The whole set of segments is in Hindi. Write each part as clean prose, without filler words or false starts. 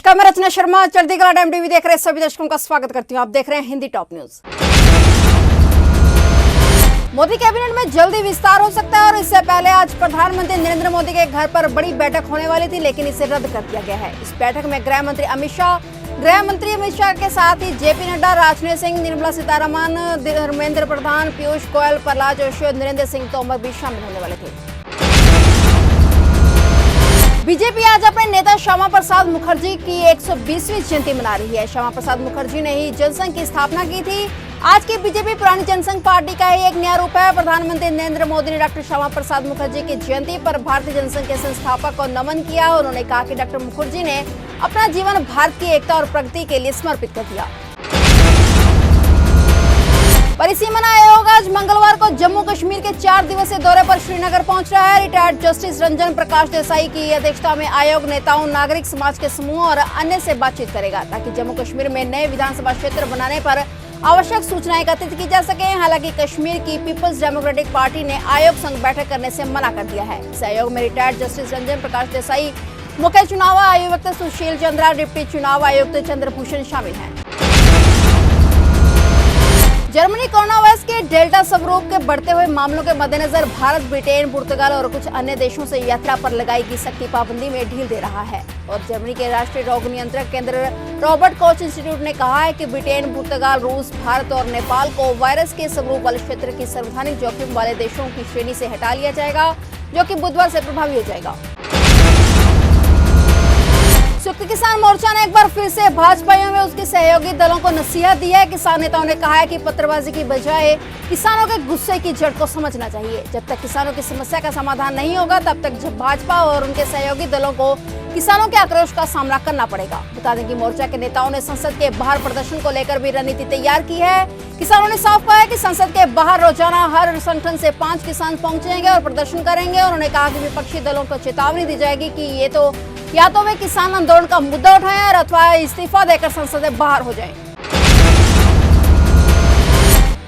नमस्कार, मैं रचना शर्मा चढ़ती कला टाइम टीवी देख रहे सभी दर्शकों का स्वागत करती हूं। आप देख रहे हैं Hindi top news. Modi cabinet में जल्दी विस्तार हो सकता है और इससे पहले आज प्रधानमंत्री नरेंद्र मोदी के घर पर बड़ी बैठक होने वाली थी, लेकिन इसे रद्द कर दिया गया है। इस बैठक में गृह मंत्री अमित शाह के साथ ही जेपी नड्डा, राजनाथ सिंह, निर्मला सीतारमण, धर्मेंद्र प्रधान, पीयूष गोयल, प्रहलाद जोशी और नरेंद्र सिंह तोमर भी शामिल होने वाले थे। बीजेपी आज अपने नेता श्यामा प्रसाद मुखर्जी की 120वीं जयंती मना रही है। श्यामा प्रसाद मुखर्जी ने ही जनसंघ की स्थापना की थी। आज की बीजेपी पुरानी जनसंघ पार्टी का ही एक नया रूप है। प्रधानमंत्री नरेंद्र मोदी ने डॉक्टर श्यामा प्रसाद मुखर्जी की जयंती पर भारतीय जनसंघ के संस्थापक को नमन किया। उन्होंने कहा कि डॉक्टर मुखर्जी ने अपना जीवन भारत की एकता और प्रगति के लिए समर्पित कर दिया। परिसीमन आयोग आज मंगलवार को जम्मू कश्मीर के 4 दिवसीय दौरे पर श्रीनगर पहुंच रहा है। रिटायर्ड जस्टिस रंजन प्रकाश देसाई की अध्यक्षता में आयोग नेताओं, नागरिक समाज के समूह और अन्य से बातचीत करेगा, ताकि जम्मू कश्मीर में नए विधानसभा क्षेत्र बनाने पर आवश्यक सूचनाएं एकत्रित की जा सके। हालांकि कश्मीर की पीपल्स डेमोक्रेटिक पार्टी ने आयोग संग बैठक करने से मना कर दिया है। इस आयोग में रिटायर्ड जस्टिस रंजन प्रकाश देसाई, मुख्य चुनाव आयुक्त सुशील चंद्रा, डिप्टी चुनाव आयुक्त चंद्रभूषण शामिल हैं। जर्मनी कोरोना वायरस के डेल्टा स्वरूप के बढ़ते हुए मामलों के मद्देनजर भारत, ब्रिटेन, पुर्तगाल और कुछ अन्य देशों से यात्रा पर लगाई गई सख्ती पाबंदी में ढील दे रहा है। और जर्मनी के राष्ट्रीय रोग नियंत्रण केंद्र रॉबर्ट कोच इंस्टीट्यूट ने कहा है कि ब्रिटेन, पुर्तगाल, रूस, भारत और नेपाल को वायरस के स्वरूप वाले क्षेत्र की सार्वजनिक जोखिम वाले देशों की श्रेणी से हटा लिया जाएगा, जो कि बुधवार से प्रभावी हो जाएगा। संयुक्त किसान मोर्चा ने एक बार फिर से भाजपाइयों में उसके सहयोगी दलों को नसीहत दी है। किसान नेताओं ने कहा है कि पत्रबाजी की बजाय किसानों के गुस्से की जड़ को समझना चाहिए। जब तक किसानों की समस्या का समाधान नहीं होगा, तब तक जब भाजपा और उनके सहयोगी दलों को किसानों के आक्रोश का सामना करना पड़ेगा। बता दें कि मोर्चा के नेताओं ने संसद के बाहर प्रदर्शन को लेकर भी रणनीति तैयार की है। किसानों ने साफ कहा है कि संसद के बाहर रोजाना हर संगठन से 5 किसान पहुंचेंगे और प्रदर्शन करेंगे। उन्होंने कहा कि विपक्षी दलों को चेतावनी दी जाएगी कि या तो वे किसान आंदोलन का मुद्दा उठाएं और अथवा इस्तीफा देकर संसद से बाहर हो जाएं।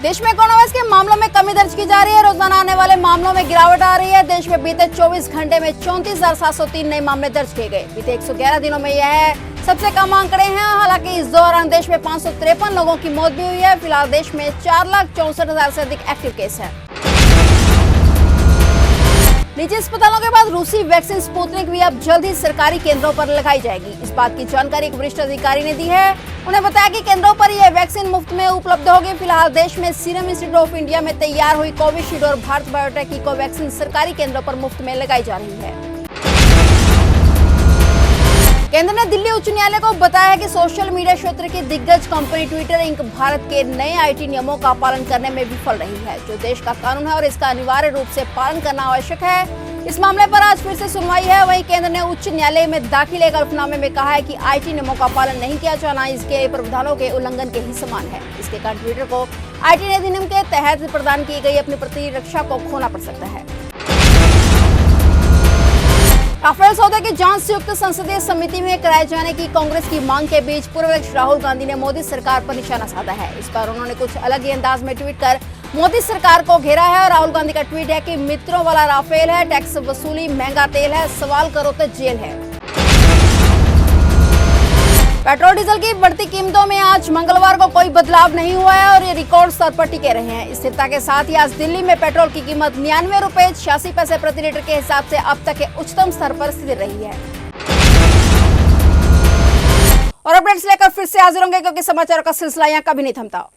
देश में कोरोना वायरस के मामलों में कमी दर्ज की जा रही है। रोजाना आने वाले मामलों में गिरावट आ रही है। देश में बीते 24 घंटे में 34,703 नए मामले दर्ज किए गए। बीते 111 दिनों में यह सबसे कम आंकड़े हैं। हालांकि इस दौरान देश में 553 लोगों की मौत भी हुई है। फिलहाल देश में 4,64,000 से अधिक एक्टिव केस है। निजी अस्पतालों के बाद रूसी वैक्सीन स्पुतनिक भी अब जल्द ही सरकारी केंद्रों पर लगाई जाएगी। इस बात की जानकारी एक वरिष्ठ अधिकारी ने दी है। उन्हें बताया कि केंद्रों पर यह वैक्सीन मुफ्त में उपलब्ध होगी। फिलहाल देश में सीरम इंस्टीट्यूट ऑफ इंडिया में तैयार हुई कोविशील्ड और भारत बायोटेक की कोवैक्सीन सरकारी केंद्रों पर मुफ्त में लगाई जा रही है। केंद्र ने दिल्ली उच्च न्यायालय को बताया है कि सोशल मीडिया क्षेत्र की दिग्गज कंपनी ट्विटर इंक भारत के नए आईटी नियमों का पालन करने में विफल रही है, जो देश का कानून है और इसका अनिवार्य रूप से पालन करना आवश्यक है। इस मामले पर आज फिर से सुनवाई है। वहीं केंद्र ने उच्च न्यायालय में दाखिल एक हलफनामे में कहा है कि आईटी नियमों का पालन नहीं किया जाना इसके प्रावधानों के उल्लंघन के ही समान है। इसके कारण ट्विटर को आईटी अधिनियम के तहत प्रदान की गई अपनी प्रतिरक्षा को खोना पड़ सकता है। राफेल सौदे की जांच संयुक्त संसदीय समिति में कराए जाने की कांग्रेस की मांग के बीच पूर्व अध्यक्ष राहुल गांधी ने मोदी सरकार पर निशाना साधा है। इस पर उन्होंने कुछ अलग ही अंदाज में ट्वीट कर मोदी सरकार को घेरा है। और राहुल गांधी का ट्वीट है कि मित्रों वाला राफेल है, टैक्स वसूली, महंगा तेल है, सवाल करो तो जेल है। पेट्रोल डीजल की बढ़ती कीमतों में आज मंगलवार को कोई बदलाव नहीं हुआ है और ये रिकॉर्ड स्तर पर टिके रहे हैं। स्थिरता के साथ ही आज दिल्ली में पेट्रोल की कीमत 99 रुपए 86 पैसे प्रति लीटर के हिसाब से अब तक के उच्चतम स्तर पर स्थिर रही है। और अपडेट्स लेकर फिर से हाजिर होंगे, क्योंकि समाचारों का सिलसिला यहाँ कभी नहीं थमता।